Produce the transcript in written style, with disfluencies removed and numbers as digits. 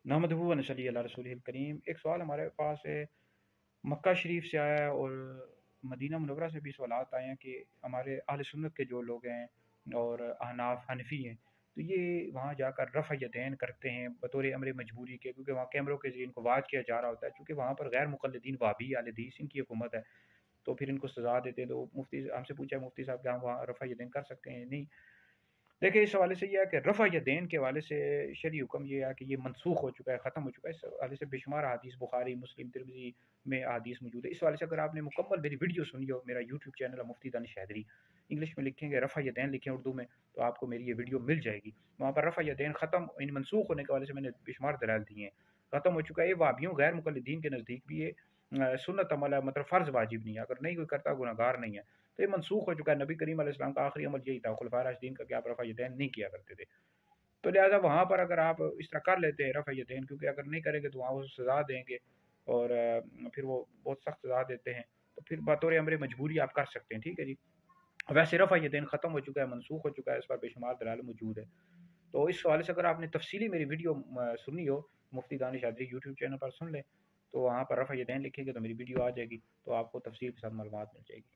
नहमदुहु व नसल्ली अला रसूलिहिल करीम। एक सवाल हमारे पास मक्का शरीफ से आया है और मदीना मुनव्वरा से भी सवालात आए हैं कि हमारे अहले सुन्नत के जो लोग हैं और अहनाफ हनफी हैं, तो ये वहाँ जाकर रफ़ा यदैन करते हैं बतौर अमर मजबूरी के, क्योंकि वहाँ कैमरों के ज़रिए इनको वाच किया जा रहा होता है। चूँकि वहाँ पर गैर मुक़ल्लिदीन वाबी अहले हदीस इनकी हुकूमत है, तो फिर इनको सज़ा देते हैं। तो मुफ्ती हमसे पूछा है मुफ्ती साहब, क्या हम वहाँ रफ़ा यदैन कर सकते हैं? नहीं। देखिए, इस हवाले से ये है कि रफ़ा यदैन के हवाले से शरई हुक्म ये है कि ये मनसूख हो चुका है, ख़त्म हो चुका है। इस हवाले से बेशुमार हदीस बुखारी, मुस्लिम, तिरमिज़ी में हदीस मौजूद है। इस हवाले से अगर आपने मुकम्मल मेरी वीडियो सुनी हो, मेरा यूट्यूब चैनल है मुफ्ती दानिश हैदरी, इंग्लिश में लिखेंगे रफ़ा यदैन लिखें उर्दू में, तो आपको मेरी ये वीडियो मिल जाएगी। वहाँ पर रफ़ा यदैन ख़त्म इन मनसूख होने के हवाले से मैंने बेशुमार दलाइल दिए हैं। ख़त्म हो चुका है। ये वाबियों गैर मुक़ल्लिदीन के नज़दीक भी ये सुन्नत अमल है, मतलब फ़र्ज़ वाजिब नहीं है। अगर नहीं कोई करता गुनहगार नहीं है। तो ये मनसूख हो चुका है। नबी करीम अलैहि सलाम का आखिरी अमल यही था, खुलफाए राशिदीन का, कि आप रफ़ा यदैन नहीं किया करते थे। तो लिहाजा वहाँ पर अगर आप इस तरह कर लेते हैं रफ़ा यदैन, क्योंकि अगर नहीं करेंगे तो वहाँ वो सज़ा देंगे और फिर वो बहुत सख्त सज़ा देते हैं, तो फिर बतौर अमर मजबूरी आप कर सकते हैं। ठीक है जी। वैसे रफ़ा यदैन ख़त्म हो चुका है, मनसूख हो चुका है, इस पर बेशुमार दलाइल मौजूद है। तो इस हवाले से अगर आपने तफसीली मेरी वीडियो सुनी हो, मुफ्ती दानिश हाज़री यूट्यूब चैनल पर सुन लें, तो वहाँ पर रफ़ा यदैन लिखेंगे तो मेरी वीडियो आ जाएगी, तो आपको तफसील के साथ मालूमात मिल जाएगी।